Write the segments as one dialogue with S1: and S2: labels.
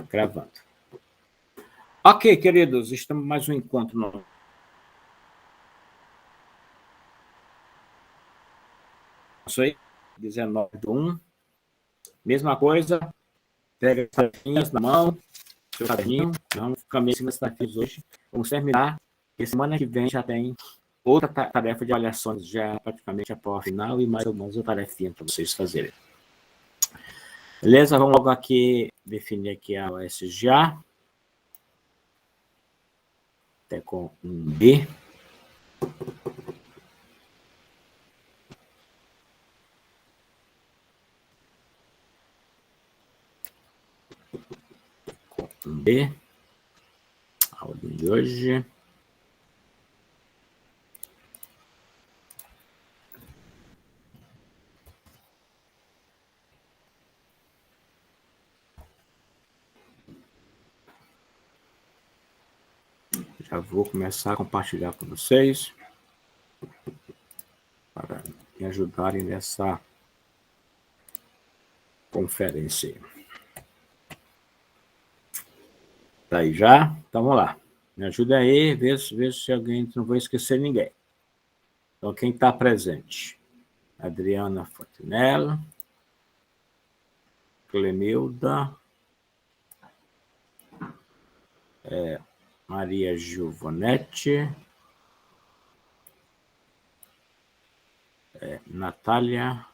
S1: Gravando. Ok, queridos, estamos mais um encontro no 19/1. Mesma coisa, pega as tarefinhas na mão, seu caderninho, vamos caminhar em cima das tarefinhas hoje. Vamos terminar, porque semana que vem já tem outra tarefa de avaliações, já praticamente a prova final e mais algumas tarefinhas para vocês fazerem. Beleza? Vamos logo aqui definir aqui a OSGA. Até com um B. Com um B. A ordem de hoje. Já vou começar a compartilhar com vocês para me ajudarem nessa conferência. Tá aí já? Então vamos lá. Me ajuda aí, vê se alguém, não vou esquecer ninguém. Então, quem está presente? Adriana Fontinella, Clemilda, Maria Giovanetti, Natália,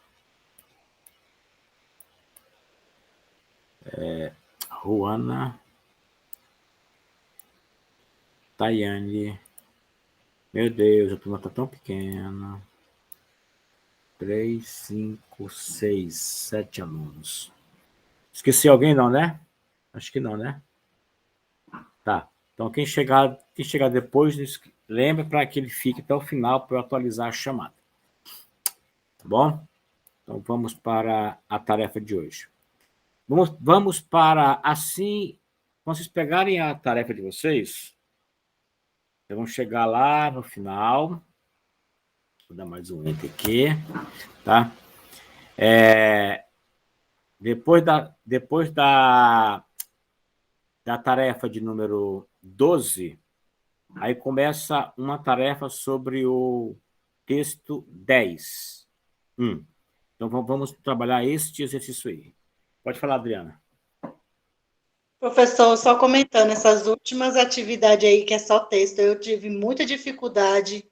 S1: Juana, Tayane. Meu Deus, a turma está tão pequena. 3, 5, 6, 7 alunos. Esqueci alguém não, né? Acho que não, né? Tá. Então, quem chegar depois, lembra para que ele fique até o final para eu atualizar a chamada. Tá bom? Então, vamos para a tarefa de hoje. Vamos para, assim, quando vocês pegarem a tarefa de vocês, vamos chegar lá no final. Vou dar mais um enter aqui, tá? Depois da tarefa de número 12, aí começa uma tarefa sobre o texto 10. Então, vamos trabalhar este exercício aí. Pode falar, Adriana.
S2: Professor, só comentando, essas últimas atividades aí, que é só texto, eu tive muita dificuldade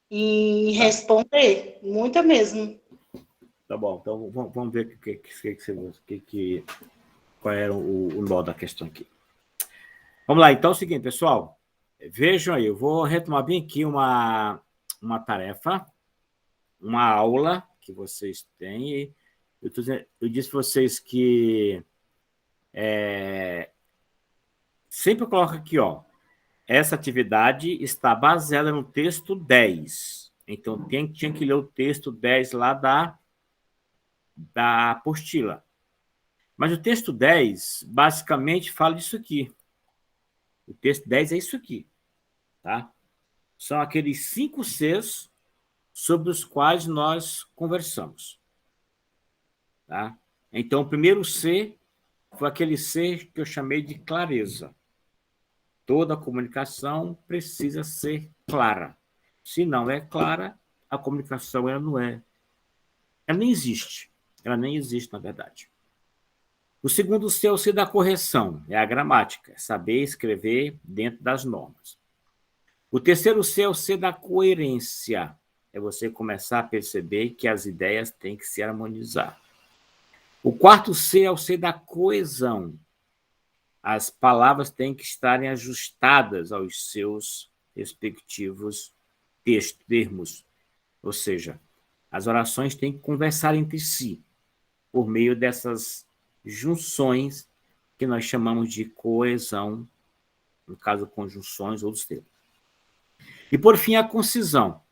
S2: em responder, muita mesmo.
S1: Tá bom, então vamos ver qual era o nó da questão aqui. Vamos lá, então é o seguinte, pessoal. Vejam aí, eu vou retomar bem aqui uma tarefa, uma aula que vocês têm. Eu disse para vocês que sempre coloco aqui, ó, essa atividade está baseada no texto 10. Então, tinha que ler o texto 10 lá da apostila. Mas o texto 10, basicamente, fala disso aqui. O texto 10 é isso aqui. Tá? São aqueles 5 Cs sobre os quais nós conversamos. Tá? Então, o primeiro C foi aquele C que eu chamei de clareza. Toda comunicação precisa ser clara. Se não é clara, a comunicação ela não é. Ela nem existe. Ela nem existe, na verdade. O segundo C é o C da correção, é a gramática, é saber escrever dentro das normas. O terceiro C é o C da coerência, é você começar a perceber que as ideias têm que se harmonizar. O quarto C é o C da coesão. As palavras têm que estarem ajustadas aos seus respectivos termos. Ou seja, as orações têm que conversar entre si por meio dessas junções que nós chamamos de coesão, no caso, conjunções ou dos termos. E, por fim, a concisão,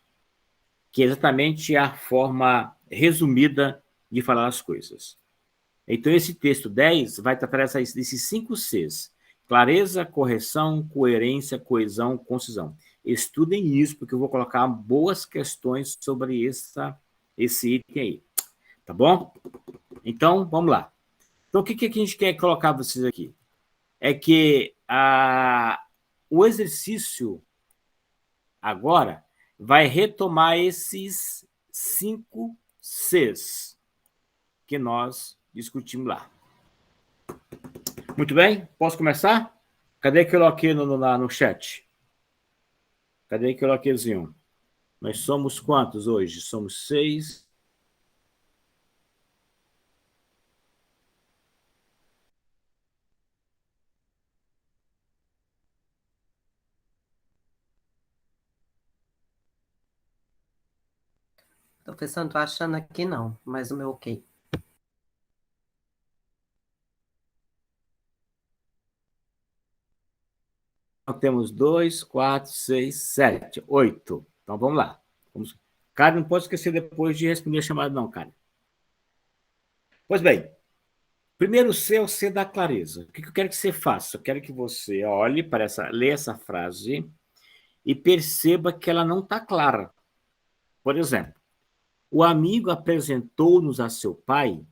S1: que é exatamente a forma resumida de falar as coisas. Então, esse texto 10 vai tratar desses 5 Cs. Clareza, correção, coerência, coesão, concisão. Estudem isso, porque eu vou colocar boas questões sobre esse item aí. Tá bom? Então, vamos lá. Então, o que a gente quer colocar vocês aqui? é que o exercício agora vai retomar esses 5 Cs que nós discutimos lá. Muito bem? Posso começar? Cadê que eu coloquei no chat? Cadê que eu coloqueizinho? Nós somos quantos hoje? Somos 6.
S3: Tô pensando, tô achando aqui não, mas o meu ok.
S1: Então, temos 2, 4, 6, 7, 8. Então, vamos lá. Karen, não pode esquecer depois de responder a chamada, não, Karen. Pois bem, primeiro C é o C da clareza. O que eu quero que você faça? Eu quero que você olhe para lê essa frase e perceba que ela não está clara. Por exemplo, o amigo apresentou-nos a seu pai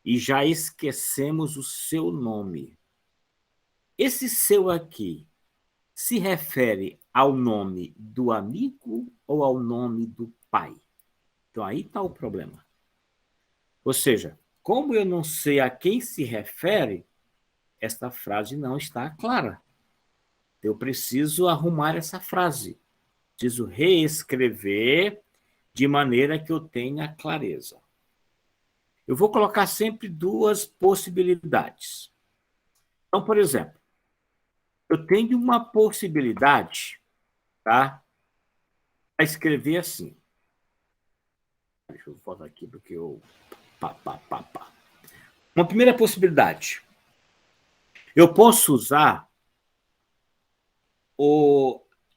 S1: e já esquecemos o seu nome. Esse seu aqui se refere ao nome do amigo ou ao nome do pai? Então, aí está o problema. Ou seja, como eu não sei a quem se refere, esta frase não está clara. Eu preciso arrumar essa frase. Preciso reescrever de maneira que eu tenha clareza. Eu vou colocar sempre 2 possibilidades. Então, por exemplo, eu tenho uma possibilidade, tá? Para escrever assim. Deixa eu botar aqui porque eu... Uma primeira possibilidade. Eu posso usar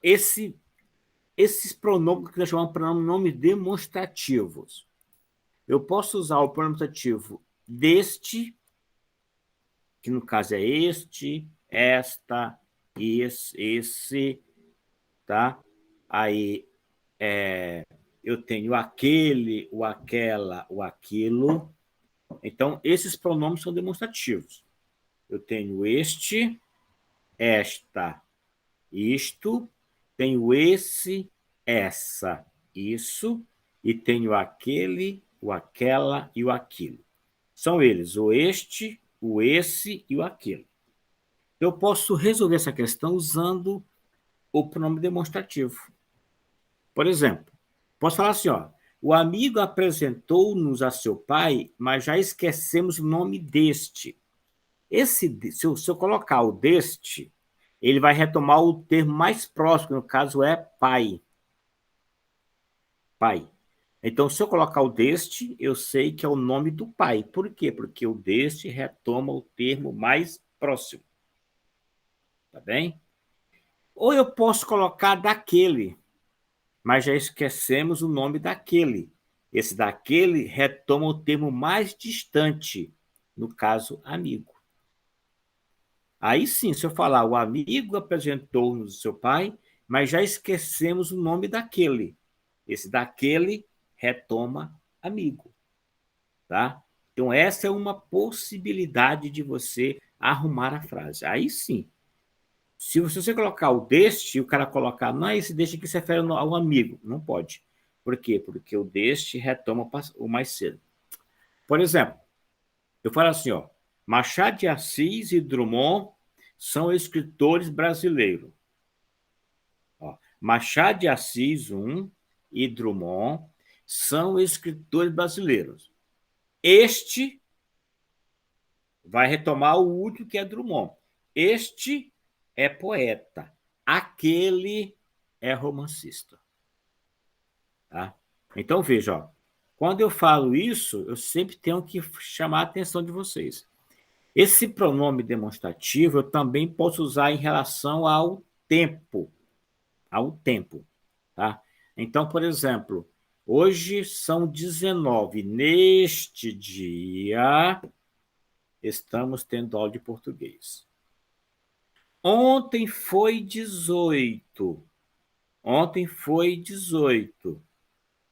S1: esses pronomes que nós chamamos de pronomes demonstrativos. Eu posso usar o pronome demonstrativo deste, que no caso é este, esta, esse, tá? Aí eu tenho aquele, o aquela, o aquilo. Então, esses pronomes são demonstrativos. Eu tenho este, esta, isto, tenho esse, essa, isso, e tenho aquele, o aquela e o aquilo. São eles, o este, o esse e o aquilo. Eu posso resolver essa questão usando o pronome demonstrativo. Por exemplo, posso falar assim, ó, o amigo apresentou-nos a seu pai, mas já esquecemos o nome deste. Se eu colocar o deste, ele vai retomar o termo mais próximo, que no caso é pai. Pai. Então, se eu colocar o deste, eu sei que é o nome do pai. Por quê? Porque o deste retoma o termo mais próximo. Tá bem? Ou eu posso colocar daquele, mas já esquecemos o nome daquele. Esse daquele retoma o termo mais distante, no caso, amigo. Aí sim, se eu falar, o amigo apresentou-nos o seu pai, mas já esquecemos o nome daquele. Esse daquele retoma amigo, tá? Então, essa é uma possibilidade de você arrumar a frase. Aí sim, se você colocar o deste e o cara colocar, não, esse deste aqui se refere ao amigo. Não pode. Por quê? Porque o deste retoma o mais cedo. Por exemplo, eu falo assim, ó, Machado de Assis e Drummond são escritores brasileiros. Ó, Machado de Assis, e Drummond são escritores brasileiros. Este vai retomar o último, que é Drummond. Este é poeta. Aquele é romancista. Tá? Então, veja, ó, quando eu falo isso, eu sempre tenho que chamar a atenção de vocês. Esse pronome demonstrativo eu também posso usar em relação ao tempo. Ao tempo. Tá? Então, por exemplo, hoje são 19. Neste dia, estamos tendo aula de português. Ontem foi 18. Ontem foi 18.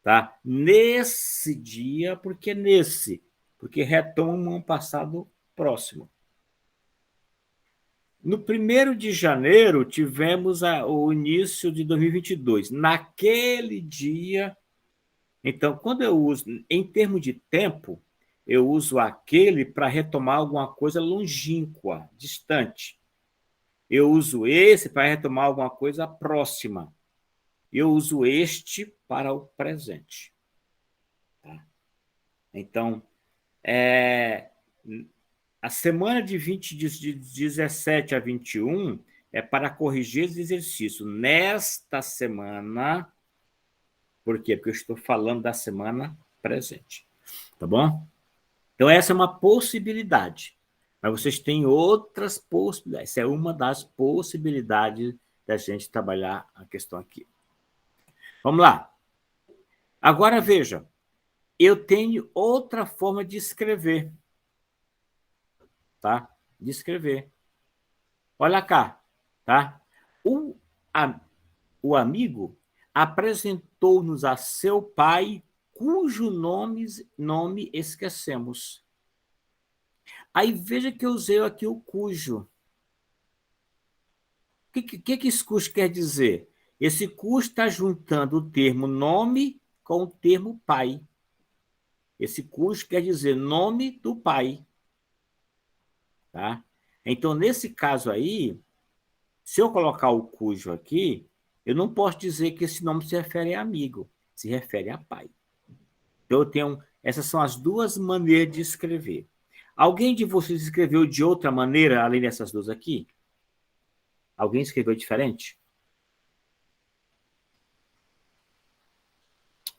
S1: Tá? Nesse dia, porque nesse? Porque retoma um passado próximo. No 1º de janeiro, tivemos o início de 2022. Naquele dia... Então, quando eu uso, em termos de tempo, eu uso aquele para retomar alguma coisa longínqua, distante. Eu uso esse para retomar alguma coisa próxima. Eu uso este para o presente. Tá? Então, a semana de 17 a 21 é para corrigir esse exercício. Nesta semana, por quê? Porque eu estou falando da semana presente. Tá bom? Então, essa é uma possibilidade. Mas vocês têm outras possibilidades. Essa é uma das possibilidades da gente trabalhar a questão aqui. Vamos lá. Agora, veja. Eu tenho outra forma de escrever. Tá? De escrever. Olha cá. Tá? O amigo apresentou-nos a seu pai, cujo nome esquecemos. Aí veja que eu usei aqui o cujo. O que esse cujo quer dizer? Esse cujo está juntando o termo nome com o termo pai. Esse cujo quer dizer nome do pai. Tá? Então, nesse caso aí, se eu colocar o cujo aqui, eu não posso dizer que esse nome se refere a amigo, se refere a pai. Então, essas são as duas maneiras de escrever. Alguém de vocês escreveu de outra maneira, além dessas duas aqui? Alguém escreveu diferente?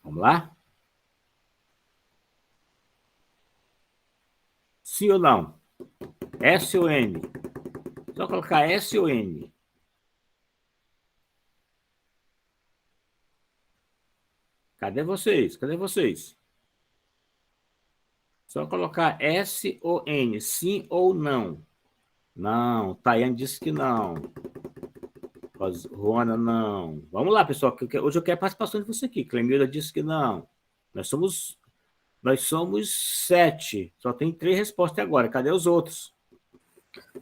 S1: Vamos lá? Sim ou não? S ou N? Só colocar S ou N. Cadê vocês? Cadê vocês? Só colocar S ou N. Sim ou não? Não. Tayane disse que não. Rona, não. Vamos lá, pessoal. Hoje eu quero a participação de você aqui. Clemilda disse que não. Nós somos 7. Só tem 3 respostas agora. Cadê os outros?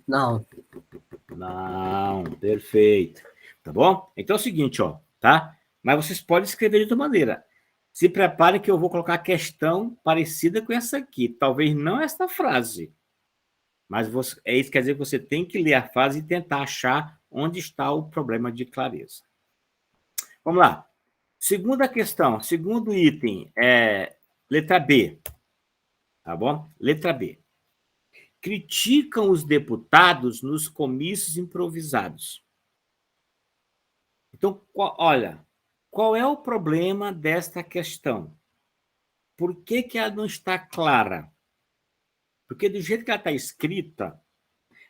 S3: Não.
S1: Não. Perfeito. Tá bom? Então é o seguinte, ó, tá? Mas vocês podem escrever de outra maneira. Se preparem que eu vou colocar questão parecida com essa aqui. Talvez não esta frase. Mas isso quer dizer que você tem que ler a frase e tentar achar onde está o problema de clareza. Vamos lá. Segunda questão, segundo item, letra B. Tá bom? Letra B. Criticam os deputados nos comícios improvisados. Então, olha, qual é o problema desta questão? Por que ela não está clara? Porque do jeito que ela está escrita,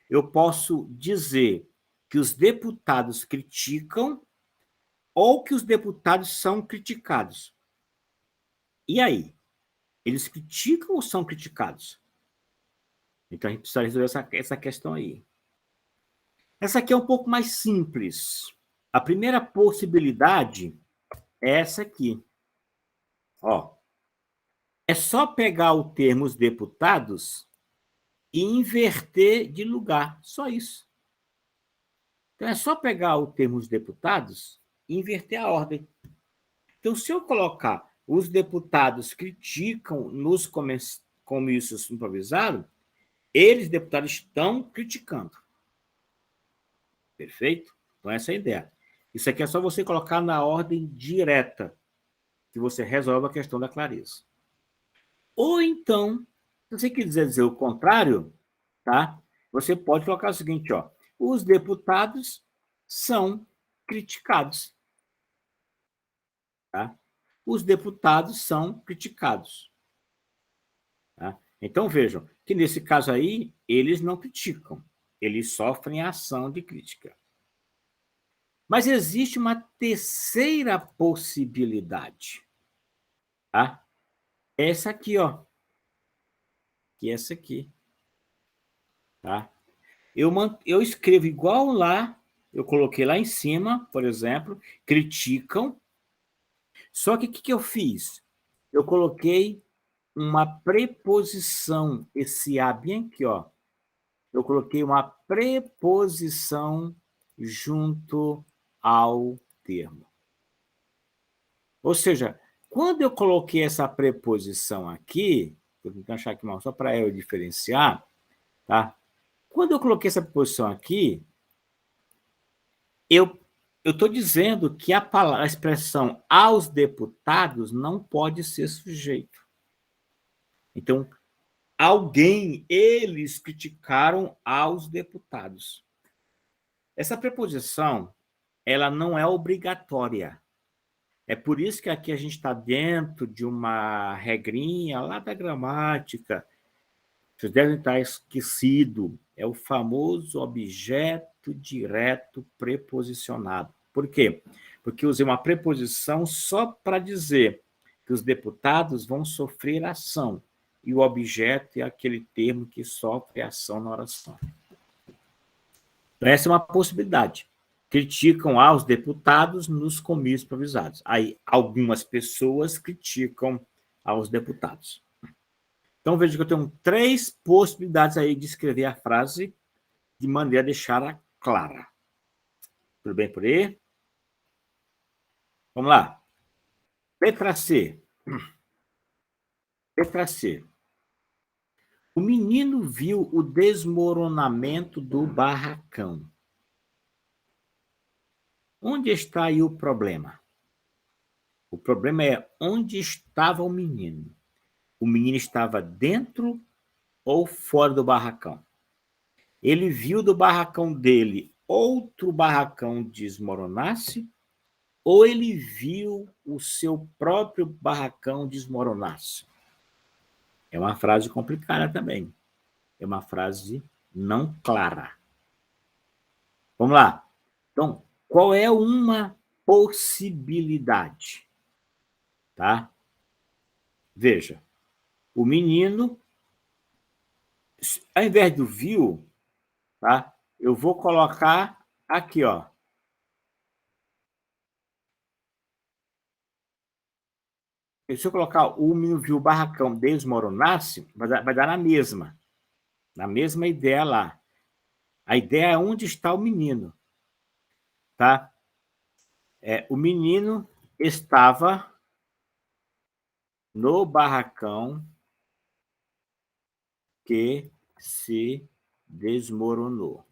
S1: eu posso dizer que os deputados criticam ou que os deputados são criticados. E aí? Eles criticam ou são criticados? Então, a gente precisa resolver essa questão aí. Essa aqui é um pouco mais simples. A primeira possibilidade é essa aqui. Ó, é só pegar o termo os deputados e inverter de lugar. Só isso. Então, é só pegar o termo os deputados e inverter a ordem. Então, se eu colocar os deputados criticam nos comícios improvisados, eles, deputados, estão criticando. Perfeito? Então, essa é a ideia. Isso aqui é só você colocar na ordem direta, que você resolve a questão da clareza. Ou então, se você quiser dizer o contrário, tá? Você pode colocar o seguinte, ó. Os deputados são criticados. Tá? Os deputados são criticados. Tá? Então, vejam que, nesse caso aí, eles não criticam, eles sofrem a ação de crítica. Mas existe uma terceira possibilidade. Tá? Essa aqui, ó. Que é essa aqui. Tá? Eu escrevo igual lá, eu coloquei lá em cima, por exemplo, criticam. Só que o que eu fiz? Eu coloquei uma preposição, esse A bem aqui, ó. eu coloquei uma preposição junto ao termo. Ou seja, quando eu coloquei essa preposição aqui, vou tentar achar aqui só para eu diferenciar, tá? Quando eu coloquei essa preposição aqui, eu estou dizendo que a expressão aos deputados não pode ser sujeito. Então, eles criticaram aos deputados. Essa preposição, ela não é obrigatória. É por isso que aqui a gente está dentro de uma regrinha lá da gramática. Vocês devem estar esquecido. É o famoso objeto direto preposicionado. Por quê? Porque usei uma preposição só para dizer que os deputados vão sofrer ação. E o objeto é aquele termo que sofre ação na oração. Então, essa é uma possibilidade. Criticam aos deputados nos comícios improvisados. Aí, algumas pessoas criticam aos deputados. Então, veja que eu tenho 3 possibilidades aí de escrever a frase de maneira a deixá-la clara. Tudo bem por aí? Vamos lá. Letra C. Letra C. O menino viu o desmoronamento do barracão. Onde está aí o problema? O problema é onde estava o menino. O menino estava dentro ou fora do barracão? Ele viu do barracão dele outro barracão desmoronar-se ou ele viu o seu próprio barracão desmoronar-se? É uma frase complicada também. É uma frase não clara. Vamos lá. Então, qual é uma possibilidade? Tá? Veja, o menino, ao invés do viu, tá? Eu vou colocar aqui, ó. Se eu colocar o menino viu o barracão desmoronar-se, vai dar na mesma ideia lá. A ideia é onde está o menino, tá? O menino estava no barracão que se desmoronou.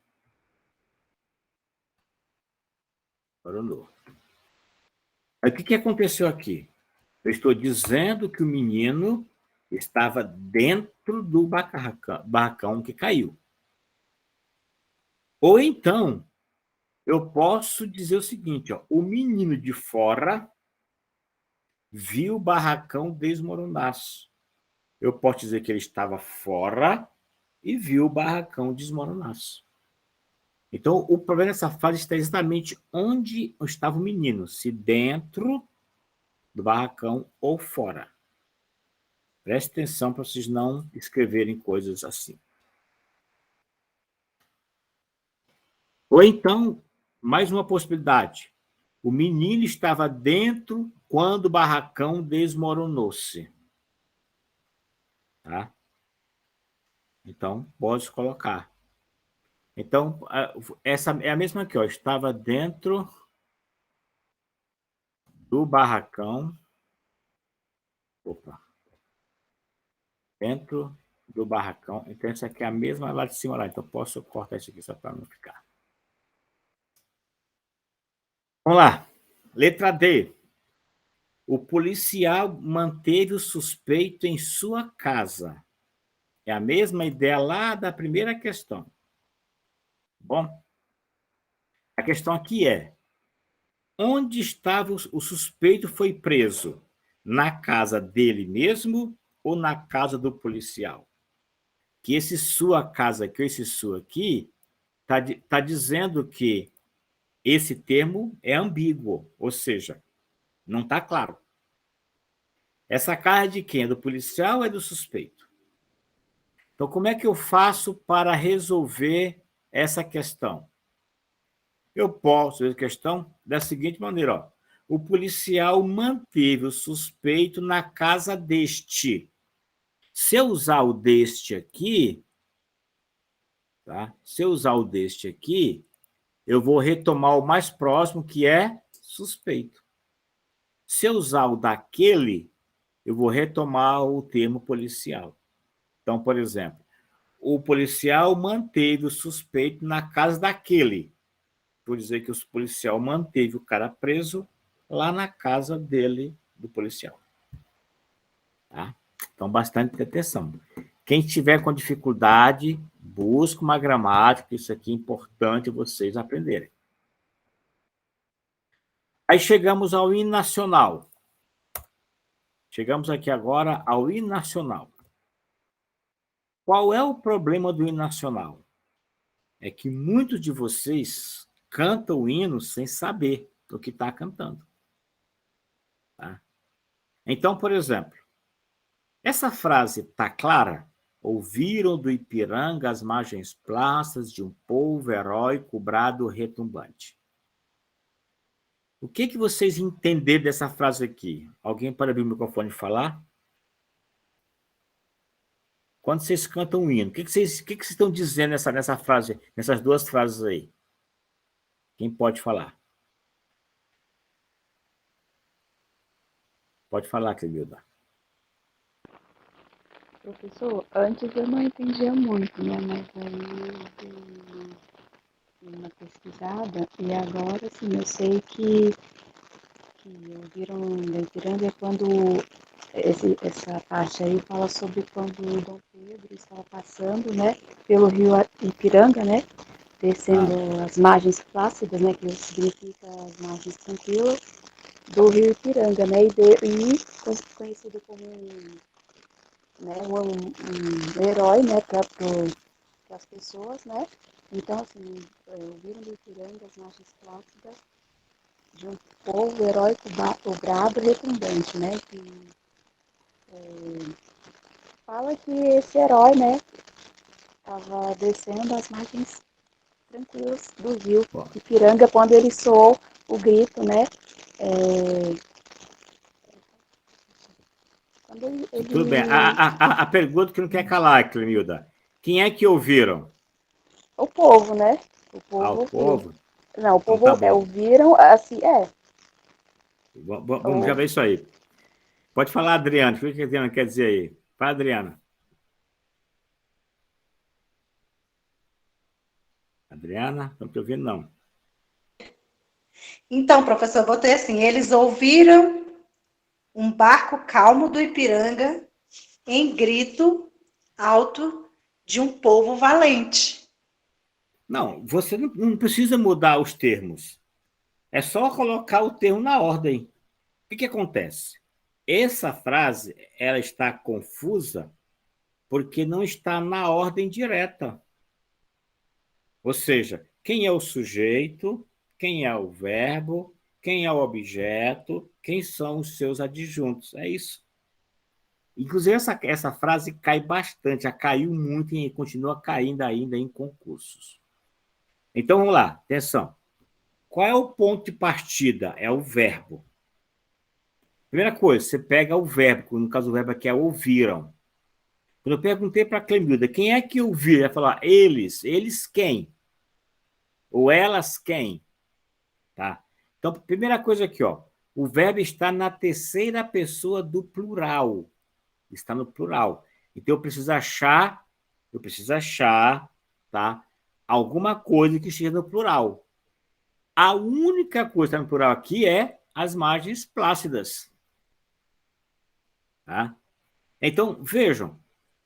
S1: Aí, o que aconteceu aqui? Eu estou dizendo que o menino estava dentro do barracão que caiu. Ou então, eu posso dizer o seguinte, ó, o menino de fora viu o barracão desmoronar-se. Eu posso dizer que ele estava fora e viu o barracão desmoronar-se. Então, o problema dessa frase está exatamente onde estava o menino, se dentro do barracão ou fora. Preste atenção para vocês não escreverem coisas assim. Ou então, mais uma possibilidade. O menino estava dentro quando o barracão desmoronou-se. Tá? Então, pode colocar. Então, essa é a mesma aqui, ó. Estava dentro do barracão. Opa. Dentro do barracão. Então, essa aqui é a mesma lá de cima lá. Então, posso cortar isso aqui só para não ficar. Vamos lá. Letra D. O policial manteve o suspeito em sua casa. É a mesma ideia lá da primeira questão. Bom, a questão aqui é: onde estava o suspeito foi preso? Na casa dele mesmo ou na casa do policial? Que esse sua casa aqui, esse sua aqui, tá dizendo que esse termo é ambíguo, ou seja, não está claro. Essa casa é de quem? É do policial ou é do suspeito? Então, como é que eu faço para resolver essa questão? Eu posso resolver a questão da seguinte maneira, ó. O policial manteve o suspeito na casa deste. Se eu usar o deste aqui, Tá? Se eu usar o deste aqui, eu vou retomar o mais próximo, que é suspeito. Se eu usar o daquele, eu vou retomar o termo policial. Então, por exemplo, o policial manteve o suspeito na casa daquele. Por dizer que o policial manteve o cara preso lá na casa dele, do policial. Tá? Então, bastante atenção. Quem estiver com dificuldade, busque uma gramática, isso aqui é importante vocês aprenderem. Aí chegamos ao hino nacional. Chegamos aqui agora ao hino nacional. Qual é o problema do hino nacional? É que muitos de vocês cantam o hino sem saber o que está cantando. Tá? Então, por exemplo, essa frase está clara? Ouviram do Ipiranga as margens plácidas de um povo heróico, brado retumbante. O que vocês entenderam dessa frase aqui? Alguém pode abrir o microfone e falar? Quando vocês cantam o hino, o que vocês estão dizendo nessa frase, nessas duas frases aí? Quem pode falar? Pode falar, Clemilda.
S4: Professor, antes eu não entendia muito, né? Mas aí eu dei uma pesquisada e agora, sim, eu sei que ouviram da Ipiranga é quando essa parte aí fala sobre quando o Dom Pedro estava passando, né? Pelo rio Ipiranga, né? Descendo as margens plácidas, né? Que significa as margens tranquilas do rio Ipiranga, né? E conhecido como um herói, né, para as pessoas, né? Então, assim, ouviram do Ipiranga as margens plácidas de um povo heróico, brado e retumbante, né? Que fala que esse herói, né, estava descendo as margens tranquilas do rio Ipiranga quando ele soou o grito, né? Quando
S1: Tudo bem. A pergunta que não quer calar, Clemilda. Quem é que ouviram?
S4: O povo, né? O povo
S1: O
S4: ouviu.
S1: povo?
S4: Não, o
S1: Então
S4: povo
S1: tá bom.
S4: ouviram, assim,
S1: Vamos já ver isso aí. Pode falar, Adriana. O que a Adriana quer dizer aí? Fala, Adriana. Adriana, não estou ouvindo, não.
S2: Então, professor, eu botei assim, eles ouviram um barco calmo do Ipiranga em grito alto de um povo valente.
S1: Não, você não precisa mudar os termos. É só colocar o termo na ordem. O que acontece? Essa frase ela está confusa porque não está na ordem direta. Ou seja, quem é o sujeito, quem é o verbo, quem é o objeto, quem são os seus adjuntos. É isso. Inclusive, essa frase cai bastante, já caiu muito e continua caindo ainda em concursos. Então, vamos lá, atenção. Qual é o ponto de partida? É o verbo. Primeira coisa, você pega o verbo, no caso o verbo aqui é ouviram. Quando eu perguntei para a Clemilda, quem é que ouviram? Ela falou, eles. Eles quem? Ou elas quem? Tá? Então, primeira coisa aqui, ó, o verbo está na terceira pessoa do plural. Está no plural. Então, eu preciso achar, tá? Alguma coisa que esteja no plural. A única coisa que está no plural aqui é as margens plácidas. Tá? Então, vejam,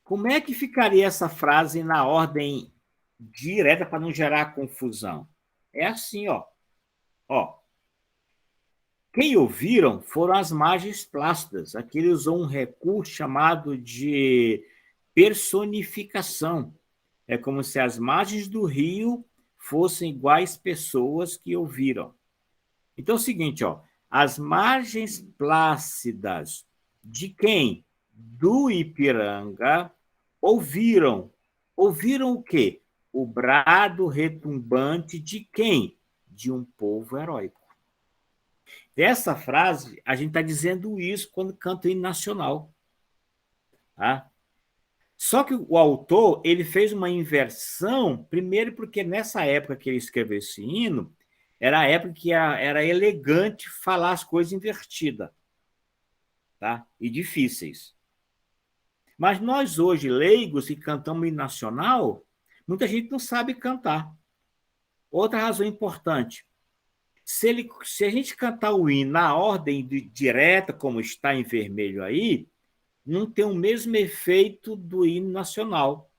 S1: como é que ficaria essa frase na ordem direta para não gerar confusão? É assim, ó. Ó, quem ouviram foram as margens plácidas. Aqui ele usou um recurso chamado de personificação. É como se as margens do rio fossem iguais pessoas que ouviram. Então é o seguinte, ó, as margens plácidas de quem? Do Ipiranga ouviram. Ouviram o quê? O brado retumbante de quem? De um povo heróico. Dessa frase, a gente está dizendo isso quando canta o hino nacional. Tá? Só que o autor ele fez uma inversão, primeiro porque nessa época que ele escreveu esse hino, era a época que era elegante falar as coisas invertidas, tá? E difíceis. Mas nós hoje, leigos, que cantamos hino nacional, muita gente não sabe cantar. Outra razão importante, se a gente cantar o hino na ordem direta, como está em vermelho aí, não tem o mesmo efeito do hino nacional.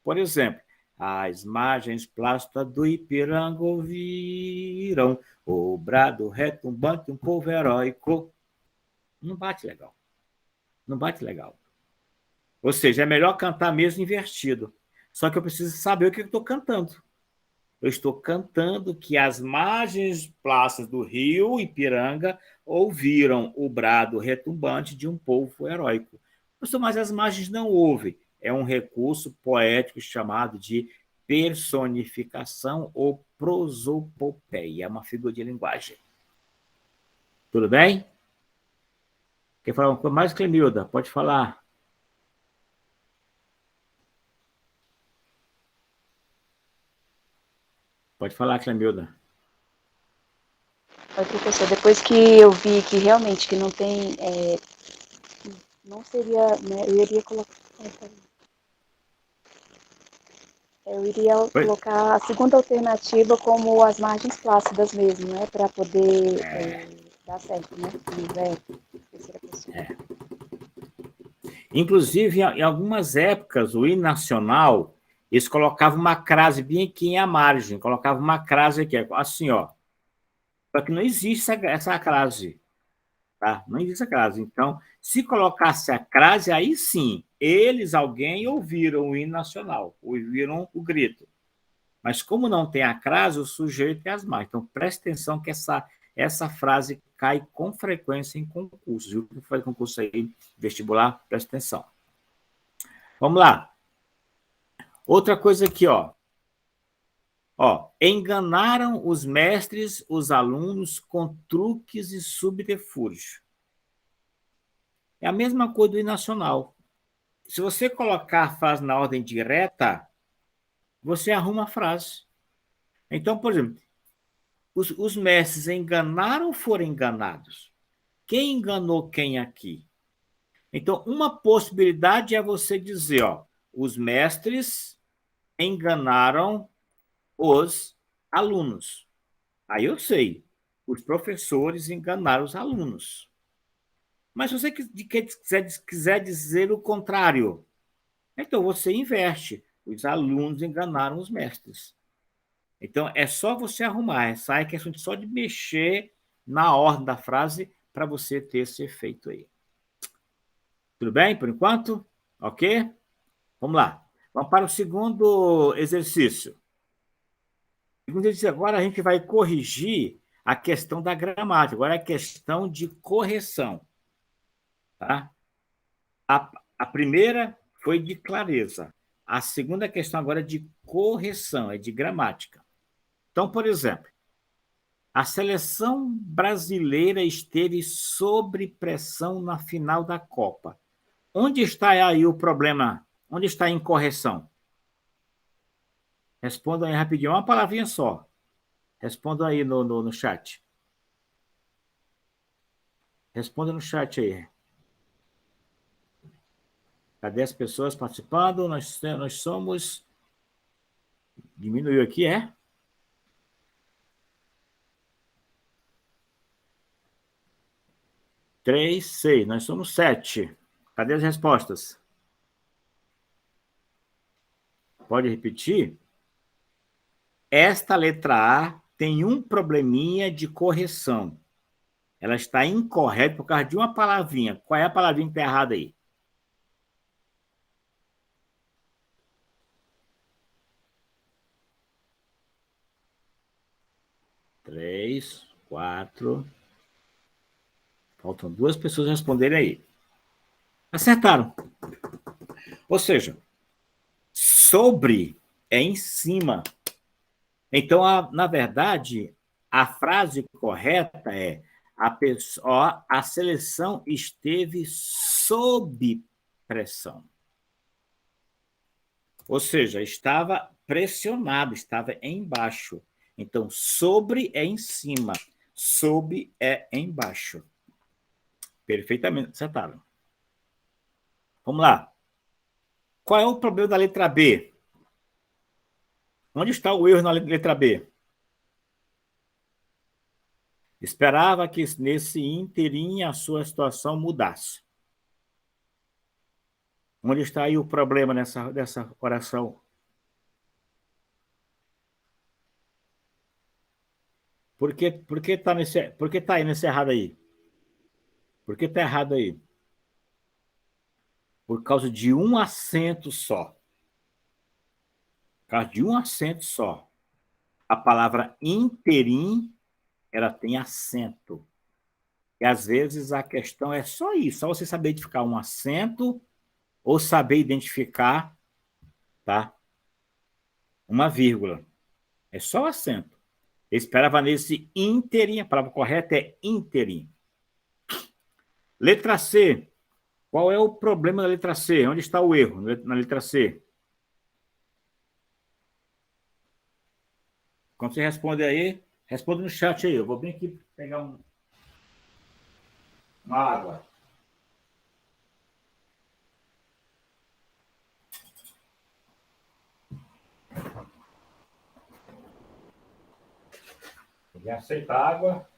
S1: Por exemplo, as margens plásticas do Ipiranga ouviram o brado retumbante, um povo heróico. Não bate legal. Não bate legal. Ou seja, é melhor cantar mesmo invertido. Só que eu preciso saber o que eu estou cantando. Eu estou cantando que as margens plácidas do rio Ipiranga ouviram o brado retumbante de um povo heróico. Mas as margens não ouvem. É um recurso poético chamado de personificação ou prosopopeia. É uma figura de linguagem. Tudo bem? Quer falar uma coisa mais, Clemilda? Pode falar. Pode falar, Clemilda.
S4: Oi, professor, depois que eu vi que realmente que não tem, não seria, né, eu iria
S1: Oi?
S4: colocar a segunda alternativa como as margens plácidas mesmo, né, para poder dar certo, né, terceira pessoa.
S1: Inclusive, em algumas épocas, o hino nacional, eles colocavam uma crase bem aqui em a margem, colocavam uma crase aqui, assim, ó. Só que não existe essa crase, tá? Não existe a crase. Então, se colocasse a crase, aí sim, alguém ouviram o hino nacional, ouviram o grito. Mas como não tem a crase, o sujeito é as margens. Então, preste atenção que essa frase cai com frequência em concursos. Viu? Quem faz concurso aí, vestibular, preste atenção. Vamos lá. Outra coisa aqui, ó. Enganaram os mestres, os alunos com truques e subterfúgios. É a mesma coisa do hino nacional. Se você colocar a frase na ordem direta, você arruma a frase. Então, por exemplo, os mestres enganaram ou foram enganados? Quem enganou quem aqui? Então, uma possibilidade é você dizer, os mestres enganaram os alunos. Aí eu sei, os professores enganaram os alunos. Mas se você quiser dizer o contrário, então você inverte. Os alunos enganaram os mestres. Então, é só você arrumar. Essa é questão só de mexer na ordem da frase para você ter esse efeito aí. Tudo bem, por enquanto? Ok? Vamos lá. Vamos para o segundo exercício. Agora a gente vai corrigir a questão da gramática. Agora é a questão de correção. Tá? A primeira foi de clareza. A segunda questão agora é de correção, é de gramática. Então, por exemplo, a seleção brasileira esteve sob pressão na final da Copa. Onde está aí o problema? Onde está a incorreção? Respondam aí rapidinho, uma palavrinha só. Respondam aí no chat. Responda no chat aí. Cadê as pessoas participando? Nós somos... Diminuiu aqui, é? Três, seis. Nós somos 7. Cadê as respostas? Pode repetir? Esta letra A tem um probleminha de correção. Ela está incorreta por causa de uma palavrinha. Qual é a palavrinha que está errada aí? Três, 4. Faltam 2 pessoas responderem aí. Acertaram. Ou seja, sobre é em cima. Então, na verdade, a frase correta é a seleção esteve sob pressão. Ou seja, estava pressionado, estava embaixo. Então, sobre é em cima, sob é embaixo. Perfeitamente acertado. Vamos lá. Qual é o problema da letra B? Onde está o erro na letra B? Esperava que nesse ínterim a sua situação mudasse. Onde está aí o problema dessa oração? Por que tá aí nesse errado aí? Por que tá errado aí? Por causa de um acento só. Por causa de um acento só. A palavra interim, ela tem acento. E às vezes a questão é só isso, só você saber identificar um acento ou saber identificar, tá? Uma vírgula. É só o acento. Eu esperava nesse interim, a palavra correta é interim. Letra C. Qual é o problema da letra C? Onde está o erro na letra C? Quando você responde aí, responde no chat aí. Eu vou bem aqui pegar uma água. Alguém aceita água?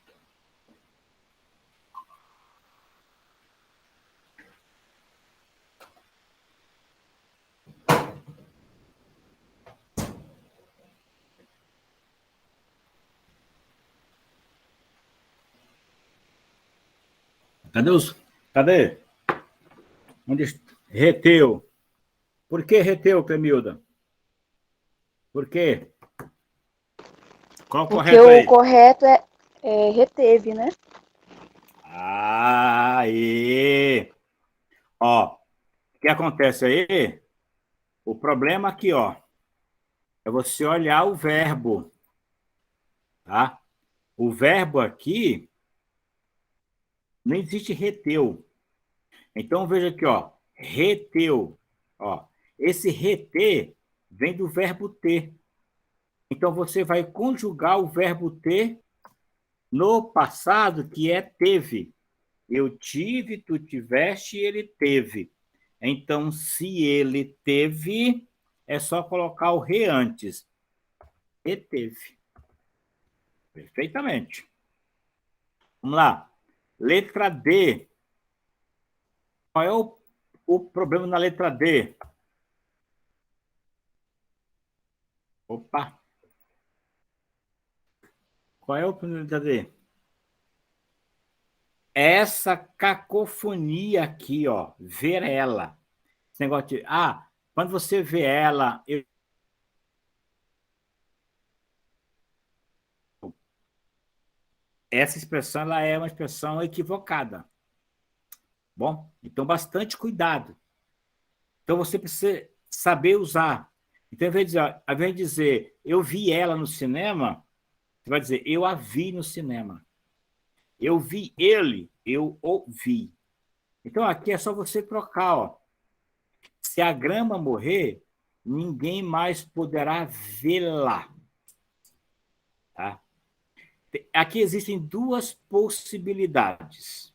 S1: Cadê os... Cadê? Onde está? Reteu. Por que reteu, Clemilda? Por quê? Qual o
S4: Porque
S1: correto aí?
S4: o correto é reteve, né?
S1: Aí. Ó, o que acontece aí? O problema aqui, ó, é você olhar o verbo, tá? O verbo aqui não existe reteu. Então veja aqui, ó, reteu. Ó, esse reter vem do verbo ter. Então você vai conjugar o verbo ter no passado, que é teve. Eu tive, tu tiveste, ele teve. Então, se ele teve, é só colocar o re antes. Reteve. Perfeitamente. Vamos lá. Letra D. Qual é o problema na letra D? Opa. Qual é o problema na letra D? Essa cacofonia aqui, ó. Ver ela. Esse negócio de... quando você vê ela... Essa expressão ela é uma expressão equivocada. Bom, então bastante cuidado. Então você precisa saber usar. Então, ao invés de dizer eu vi ela no cinema, você vai dizer eu a vi no cinema. Eu vi ele, eu o vi. Então aqui é só você trocar, ó. Se a grama morrer, ninguém mais poderá vê-la. Tá? Aqui existem duas possibilidades.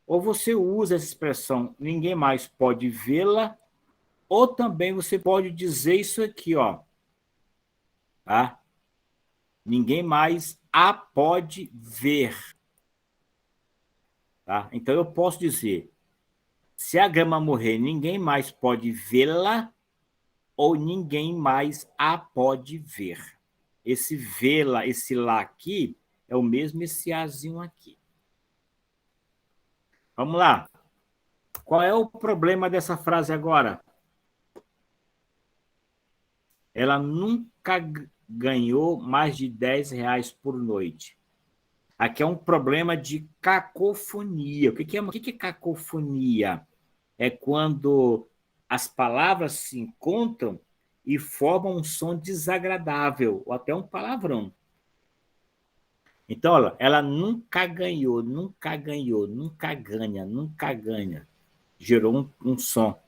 S1: Ou você usa essa expressão ninguém mais pode vê-la, ou também você pode dizer isso aqui, ó. Tá? Ninguém mais a pode ver. Tá? Então eu posso dizer, se a grama morrer, ninguém mais pode vê-la, ou ninguém mais a pode ver. Esse vê-la, esse lá aqui, é o mesmo esse azinho aqui. Vamos lá. Qual é o problema dessa frase agora? Ela nunca ganhou mais de R$ 10 por noite. Aqui é um problema de cacofonia. O que é cacofonia? É quando as palavras se encontram e formam um som desagradável, ou até um palavrão. Então, olha, ela nunca ganhou, nunca ganhou, nunca ganha, nunca ganha. Gerou um som.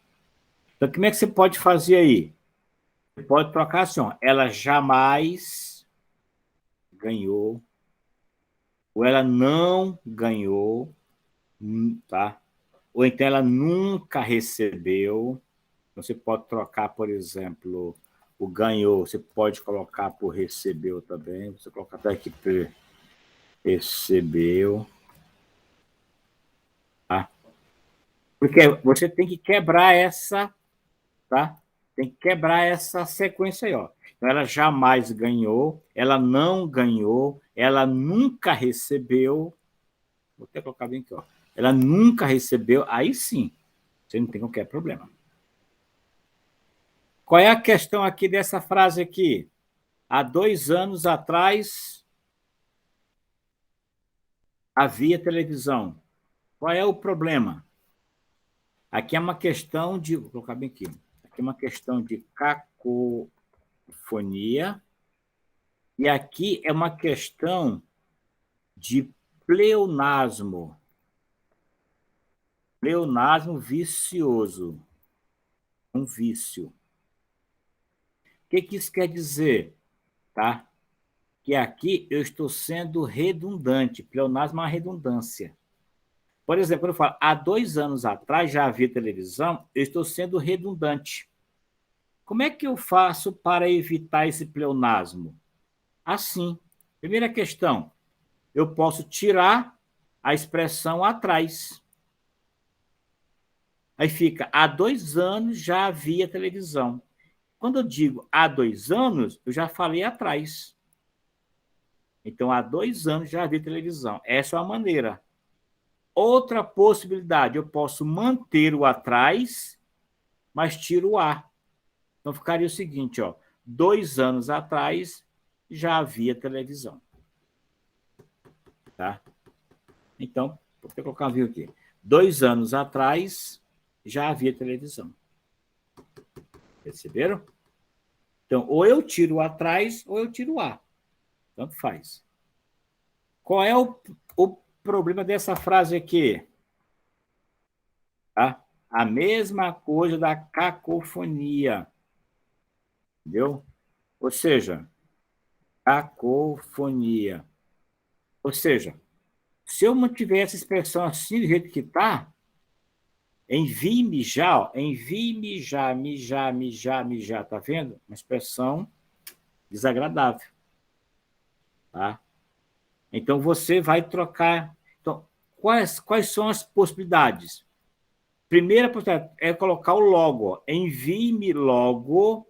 S1: Então, como é que você pode fazer aí? Você pode trocar assim, ó, ela jamais ganhou, ou ela não ganhou, tá? Ou então ela nunca recebeu. Então, você pode trocar, por exemplo, o ganhou, você pode colocar por recebeu também. Você coloca até aqui, recebeu. Tá? Porque você tem que quebrar essa, tá? Tem que quebrar essa sequência aí, ó. Então, ela jamais ganhou, ela não ganhou, ela nunca recebeu. Vou até colocar bem aqui, ó. Ela nunca recebeu, aí sim, você não tem qualquer problema. Qual é a questão aqui dessa frase aqui? Há 2 anos atrás havia televisão. Qual é o problema? Aqui é uma questão de. Vou colocar bem aqui. Aqui é uma questão de cacofonia. E aqui é uma questão de pleonasmo. Pleonasmo vicioso. Um vício. O que isso quer dizer? Tá? Que aqui eu estou sendo redundante. Pleonasmo é uma redundância. Por exemplo, quando eu falo há 2 anos atrás já havia televisão, eu estou sendo redundante. Como é que eu faço para evitar esse pleonasmo? Assim. Primeira questão, eu posso tirar a expressão atrás. Aí fica, há 2 anos já havia televisão. Quando eu digo há 2 anos, eu já falei atrás. Então, há 2 anos já havia televisão. Essa é uma maneira. Outra possibilidade, eu posso manter o atrás, mas tiro o a. Então, ficaria o seguinte, ó, 2 anos atrás já havia televisão. Tá? Então, vou até colocar um vírgula aqui. 2 anos atrás já havia televisão. Perceberam? Então, ou eu tiro o atrás, ou eu tiro o a. Tanto faz. Qual é o problema dessa frase aqui? Tá? A mesma coisa da cacofonia. Entendeu? Ou seja, cacofonia. Ou seja, se eu mantiver essa expressão assim, do jeito que está, envie-me já, ó, envie-me já, mijar, mijar, mijar, tá vendo? Uma expressão desagradável. Tá? Então, você vai trocar. Então, quais são as possibilidades? Primeira possibilidade é colocar o logo. Ó. Envie-me logo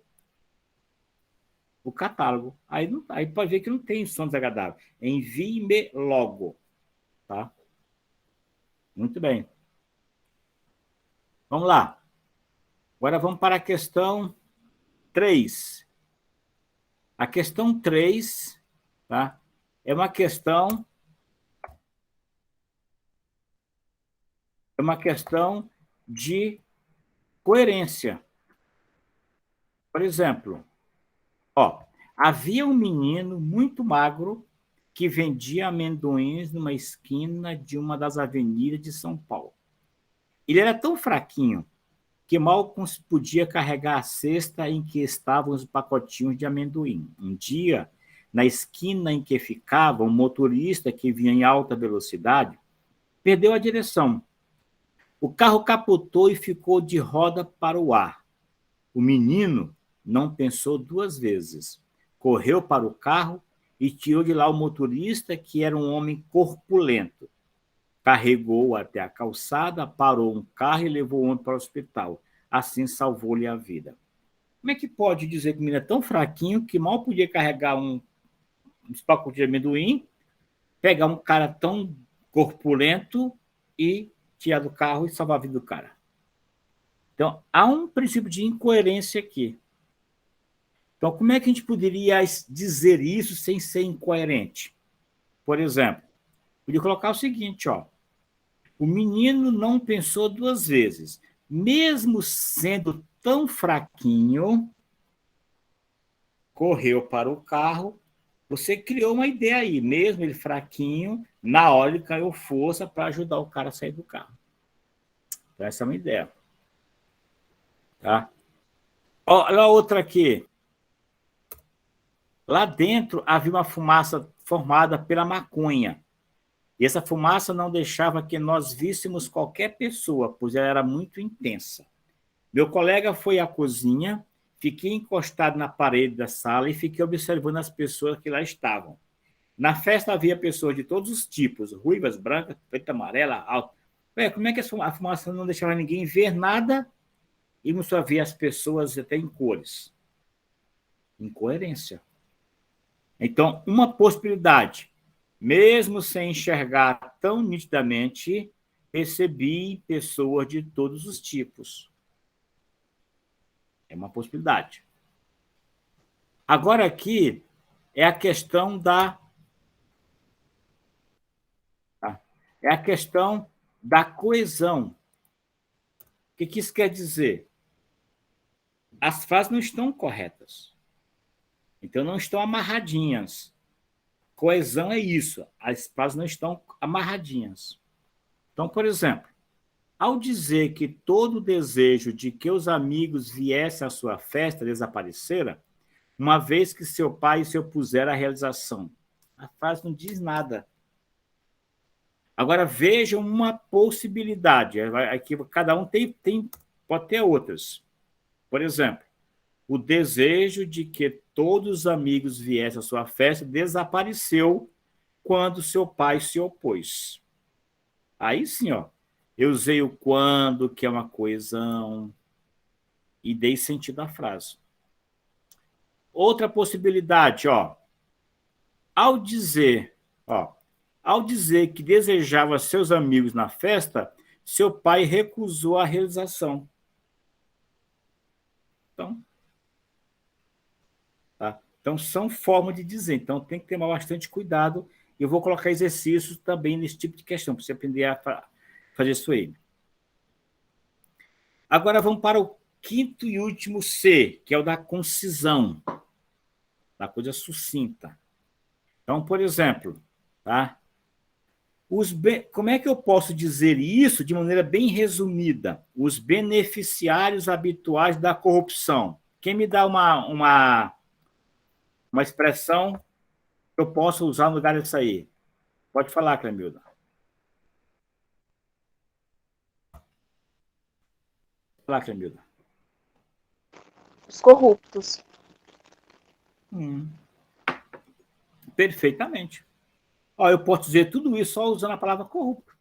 S1: o catálogo. Aí pode ver que não tem som desagradável. Envie-me logo. Tá? Muito bem. Vamos lá. Agora vamos para a questão 3. A questão 3, tá? É uma questão de coerência. Por exemplo, ó, havia um menino muito magro que vendia amendoins numa esquina de uma das avenidas de São Paulo. Ele era tão fraquinho que mal podia carregar a cesta em que estavam os pacotinhos de amendoim. Um dia, na esquina em que ficava, um motorista que vinha em alta velocidade perdeu a direção. O carro capotou e ficou de roda para o ar. O menino não pensou 2 vezes. Correu para o carro e tirou de lá o motorista, que era um homem corpulento. Carregou-o até a calçada, parou um carro e levou o homem para o hospital. Assim salvou-lhe a vida. Como é que pode dizer que o menino é tão fraquinho que mal podia carregar uns pacotes de amendoim, pegar um cara tão corpulento e tirar do carro e salvar a vida do cara? Então, há um princípio de incoerência aqui. Então, como é que a gente poderia dizer isso sem ser incoerente? Por exemplo, podia colocar o seguinte, ó. O menino não pensou 2 vezes. Mesmo sendo tão fraquinho, correu para o carro. Você criou uma ideia aí. Mesmo ele fraquinho, na hora ele caiu força para ajudar o cara a sair do carro. Então, essa é uma ideia. Tá? Olha a outra aqui. Lá dentro havia uma fumaça formada pela maconha. E essa fumaça não deixava que nós víssemos qualquer pessoa, pois ela era muito intensa. Meu colega foi à cozinha, fiquei encostado na parede da sala e fiquei observando as pessoas que lá estavam. Na festa havia pessoas de todos os tipos, ruivas, brancas, preta, amarela, alta. Como é que a fumaça não deixava ninguém ver nada e não só via as pessoas até em cores? Incoerência. Então, uma possibilidade, mesmo sem enxergar tão nitidamente, percebi pessoas de todos os tipos. É uma possibilidade. Agora aqui é a questão da coesão. O que isso quer dizer? As frases não estão corretas. Então, não estão amarradinhas. Coesão é isso. As frases não estão amarradinhas. Então, por exemplo, ao dizer que todo o desejo de que os amigos viessem à sua festa desaparecera, uma vez que seu pai se opusera à realização. A frase não diz nada. Agora, vejam uma possibilidade. Aqui, cada um pode ter outras. Por exemplo, o desejo de que todos os amigos viessem à sua festa desapareceu quando seu pai se opôs. Aí sim, ó, eu usei o quando, que é uma coesão, e dei sentido à frase. Outra possibilidade, ó, ao dizer que desejava seus amigos na festa, seu pai recusou a realização. Então, são formas de dizer. Então, tem que ter bastante cuidado. Eu vou colocar exercícios também nesse tipo de questão, para você aprender a fazer isso aí. Agora, vamos para o quinto e último C, que é o da concisão, da coisa sucinta. Então, por exemplo, tá? Como é que eu posso dizer isso de maneira bem resumida? Os beneficiários habituais da corrupção. Quem me dá uma expressão que eu posso usar no lugar disso aí? Pode falar, Clemilda. Falar, Clemilda.
S4: Os corruptos.
S1: Perfeitamente. Ó, eu posso dizer tudo isso só usando a palavra corrupto.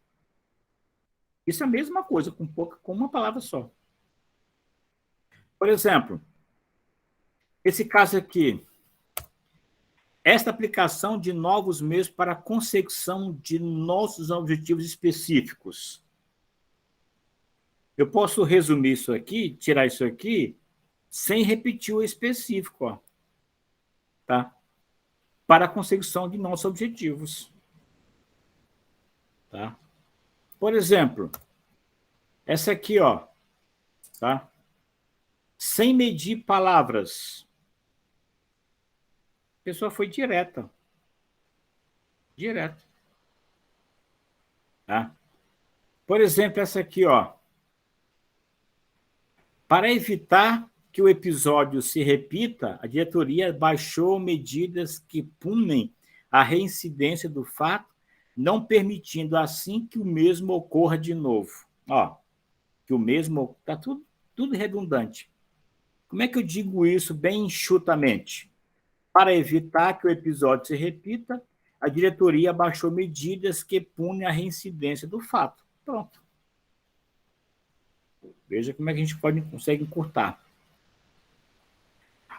S1: Isso é a mesma coisa, com uma palavra só. Por exemplo, esse caso aqui. Esta aplicação de novos meios para a consecução de nossos objetivos específicos. Eu posso resumir isso aqui, tirar isso aqui, sem repetir o específico, ó, tá? Para a consecução de nossos objetivos. Tá? Por exemplo, essa aqui, ó, tá? Sem medir palavras. A pessoa foi direta. Direto. Tá? Por exemplo, essa aqui, ó. Para evitar que o episódio se repita, a diretoria baixou medidas que punem a reincidência do fato, não permitindo assim que o mesmo ocorra de novo. Ó, que o mesmo... Está tudo redundante. Como é que eu digo isso bem enxutamente? Para evitar que o episódio se repita, a diretoria baixou medidas que punem a reincidência do fato. Pronto. Veja como é que a gente consegue encurtar.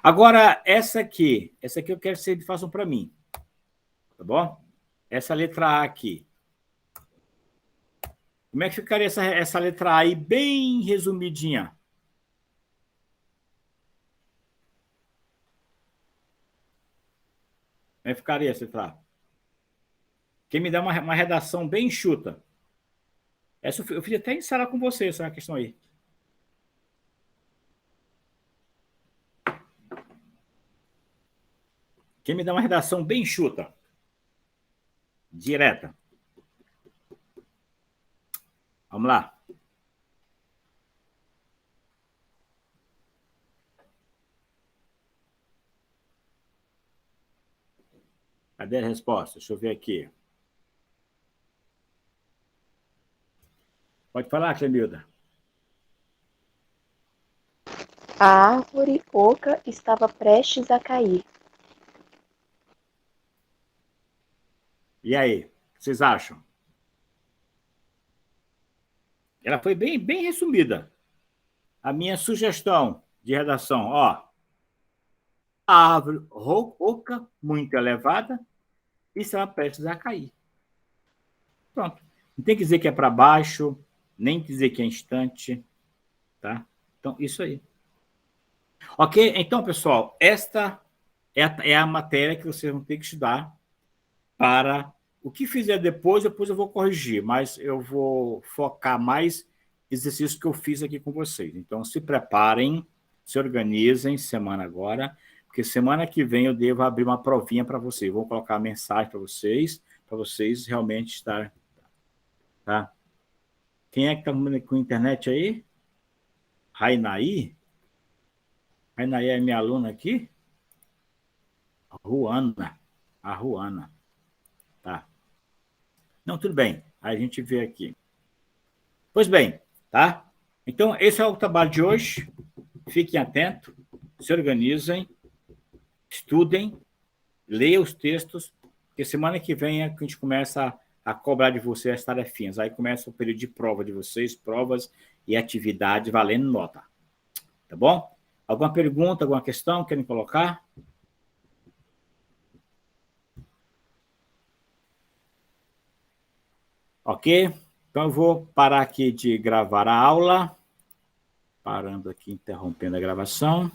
S1: Agora, essa aqui eu quero que vocês façam para mim. Tá bom? Essa letra A aqui. Como é que ficaria essa letra A aí, bem resumidinha? Como é que ficaria essa letra A? Quem me dá uma redação bem enxuta? Essa eu fiz até em sala com você, essa questão aí. Quem me dá uma redação bem enxuta? Direta. Vamos lá. Cadê a resposta? Deixa eu ver aqui. Pode falar, Clemilda.
S4: A árvore oca estava prestes a cair.
S1: E aí, o que vocês acham? Ela foi bem resumida. A minha sugestão de redação, ó. A árvore oca, muito elevada, estava prestes a cair. Pronto. Não tem que dizer que é para baixo, nem dizer que é instante, tá? Então, isso aí. Ok? Então, pessoal, esta é a matéria que vocês vão ter que estudar para o que fizer depois eu vou corrigir, mas eu vou focar mais exercícios que eu fiz aqui com vocês. Então, se preparem, se organizem, semana agora, porque semana que vem eu devo abrir uma provinha para vocês. Vou colocar a mensagem para vocês realmente estarem. Tá? Quem é que está com internet aí? Rainaí? Rainaí é minha aluna aqui? Ruana. A Ruana. Tá. Não, tudo bem. Aí a gente vê aqui. Pois bem, tá? Então, esse é o trabalho de hoje. Fiquem atentos, se organizem, estudem, leiam os textos, porque semana que vem é que a gente começa a cobrar de vocês as tarefinhas. Aí começa o período de prova de vocês, provas e atividades valendo nota. Tá bom? Alguma pergunta, alguma questão querem colocar? Ok? Então, eu vou parar aqui de gravar a aula. Parando aqui, interrompendo a gravação.